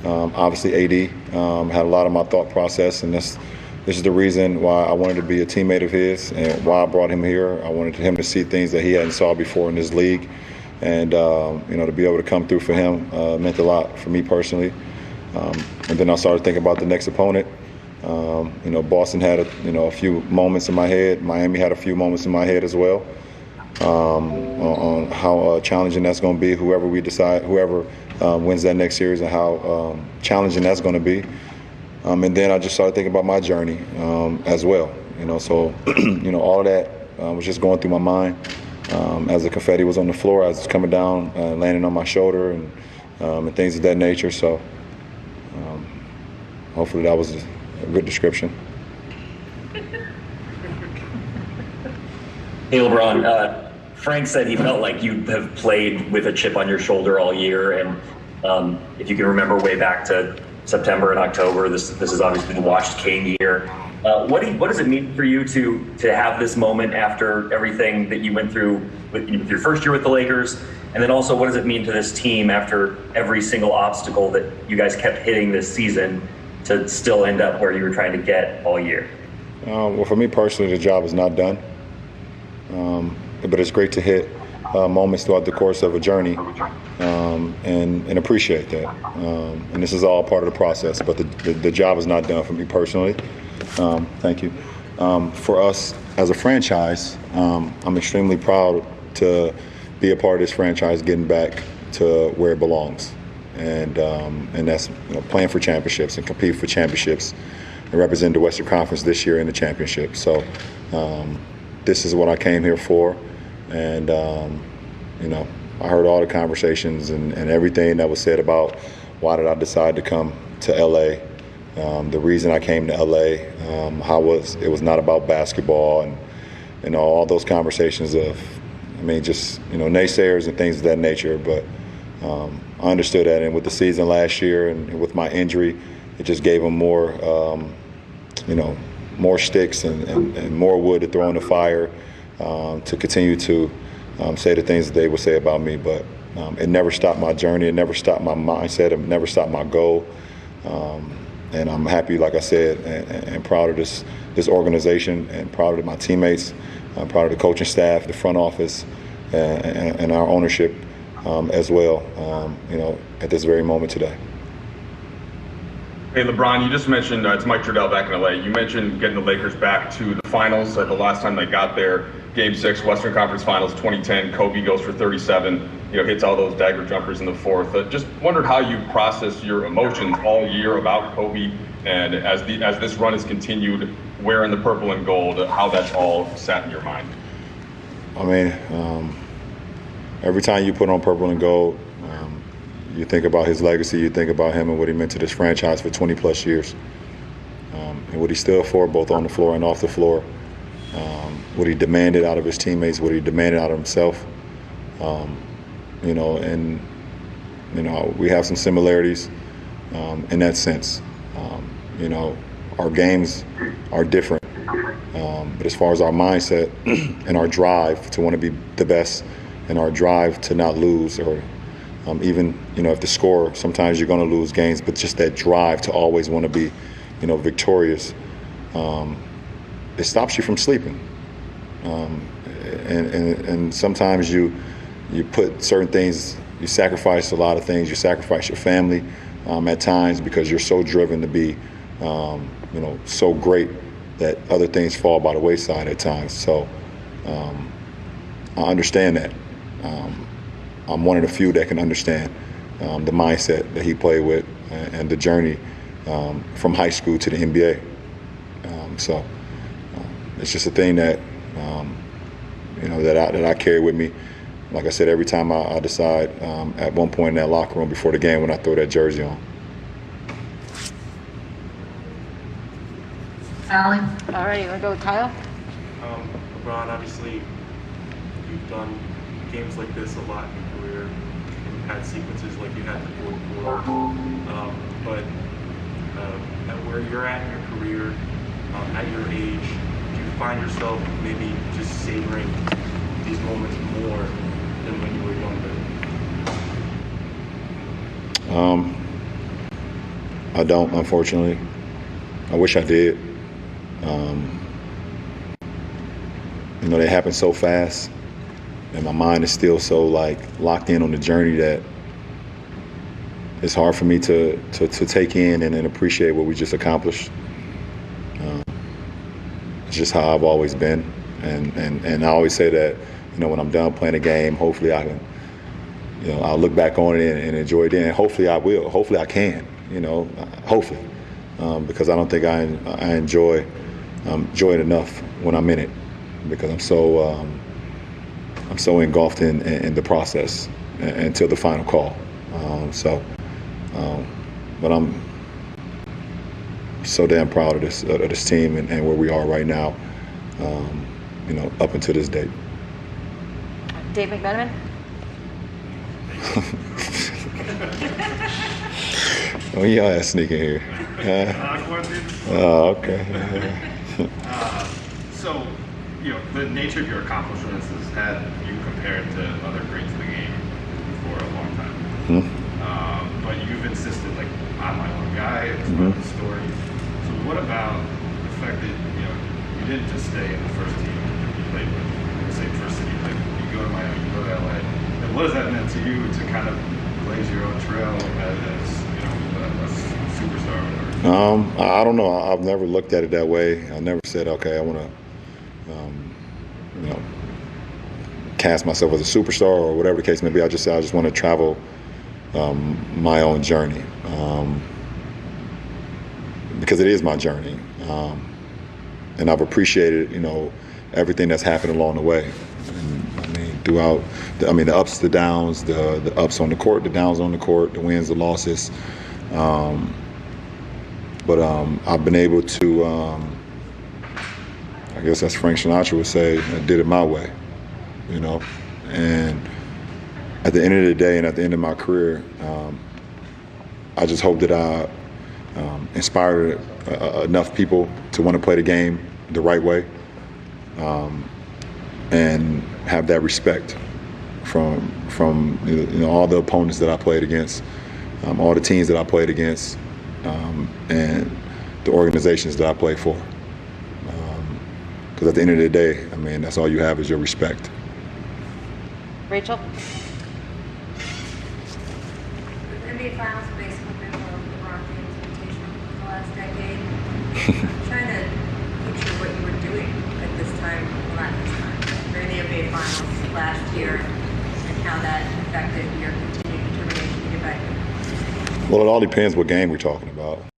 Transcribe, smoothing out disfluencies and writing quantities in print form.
Obviously, AD had a lot of my thought process, and this is the reason why I wanted to be a teammate of his and why I brought him here. I wanted him to see things that he hadn't saw before in this league, and to be able to come through for him meant a lot for me personally. And then I started thinking about the next opponent. Boston had a few moments in my head. Miami had a few moments in my head as well. On how challenging that's going to be, whoever wins that next series, and how challenging that's going to be. And then I just started thinking about my journey as well. So all of that was just going through my mind as the confetti was on the floor, as it's coming down, landing on my shoulder, and things of that nature. So hopefully that was a good description. Hey, LeBron. Frank said he felt like you have played with a chip on your shoulder all year, and if you can remember way back to September and October, this is obviously the washed Kane year. What does it mean for you to have this moment after everything that you went through with your first year with the Lakers, and then also what does it mean to this team after every single obstacle that you guys kept hitting this season to still end up where you were trying to get all year? Well, for me personally, the job is not done. But it's great to hit moments throughout the course of a journey and appreciate that. And this is all part of the process, but the job is not done for me personally. Thank you. For us as a franchise, I'm extremely proud to be a part of this franchise getting back to where it belongs. And that's playing for championships and compete for championships and represent the Western Conference this year in the championship. So this is what I came here for. And, I heard all the conversations and everything that was said about why did I decide to come to L.A., the reason I came to L.A., it was not about basketball and all those conversations of, naysayers and things of that nature. But I understood that. And with the season last year and with my injury, it just gave them more, more sticks and more wood to throw in the fire to continue to say the things that they would say about me. But it never stopped my journey. It never stopped my mindset. It never stopped my goal. And I'm happy, like I said, and proud of this organization and proud of my teammates. I'm proud of the coaching staff, the front office, and our ownership as well, at this very moment today. Hey, LeBron, you just mentioned, it's Mike Trudell back in LA. You mentioned getting the Lakers back to the finals. The last time they got there, Game 6, Western Conference Finals 2010, Kobe goes for 37, hits all those dagger jumpers in the fourth. Just wondered how you processed your emotions all year about Kobe, and as this run has continued, wearing the purple and gold, how that's all sat in your mind. Every time you put on purple and gold, you think about his legacy, you think about him and what he meant to this franchise for 20 plus years. And what he stood for, both on the floor and off the floor. What he demanded out of his teammates, what he demanded out of himself. We have some similarities in that sense. Our games are different. But as far as our mindset and our drive to want to be the best and our drive to not lose, or even, if the score, sometimes you're going to lose games, but just that drive to always want to be, victorious, it stops you from sleeping. And sometimes you put certain things, you sacrifice a lot of things, you sacrifice your family at times because you're so driven to be, so great that other things fall by the wayside at times. So I understand that. I'm one of the few that can understand the mindset that he played with and the journey from high school to the NBA. So it's just a thing that that I carry with me. Like I said, every time I decide at one point in that locker room before the game when I throw that jersey on. Allie. All right, you want to go with Kyle? LeBron, obviously, you've done games like this a lot in your career and had sequences like you had in the fourth quarter. But at where you're at in your career, at your age, do you find yourself maybe just savoring these moments more than when you were younger? I don't, unfortunately. I wish I did. You know, they happen so fast, and my mind is still so like locked in on the journey that it's hard for me to take in and appreciate what we just accomplished. It's just how I've always been, and I always say that, you know, when I'm done playing a game, hopefully I can, you know, I'll look back on it and enjoy it then. And hopefully I will. Hopefully I can. You know, hopefully, because I don't think I enjoy it enough when I'm in it, because I'm so engulfed in the process until the final call. But I'm so damn proud of this team and where we are right now. You know, up until this date. Dave McMenamin? Oh, y'all ass sneaking here. Oh, okay. So, you know, the nature of your accomplishments has had you compared to other greats of the game for a long time. But you've insisted, like, I'm my own guy, it's part of the story. So what about the fact that, you know, you didn't just stay in the first team you played with, the same first city, like, you go to Miami, you go to LA. And what has that meant to you to kind of blaze your own trail as you know, a superstar or whatever? I don't know. I've never looked at it that way. I never said, okay, I want to, you know, cast myself as a superstar or whatever the case may be. I just want to travel my own journey, because it is my journey, and I've appreciated, you know, everything that's happened along the way. And, I mean, throughout, the ups, the downs, the ups on the court, the downs on the court, the wins, the losses. But I've been able to, I guess as Frank Sinatra would say, I did it my way, you know. And at the end of the day and at the end of my career, I just hope that I inspired enough people to want to play the game the right way, and have that respect from you know, all the opponents that I played against, all the teams that I played against, and the organizations that I play for. Because at the end of the day, I mean, that's all you have is your respect. Rachel? The NBA Finals have basically been one of LeBron James' invitation for the last decade. I'm trying to picture what you were doing at this time, well, not this time, during the NBA Finals last year, and how that affected your continued determination to get back. Well, it all depends what game we're talking about.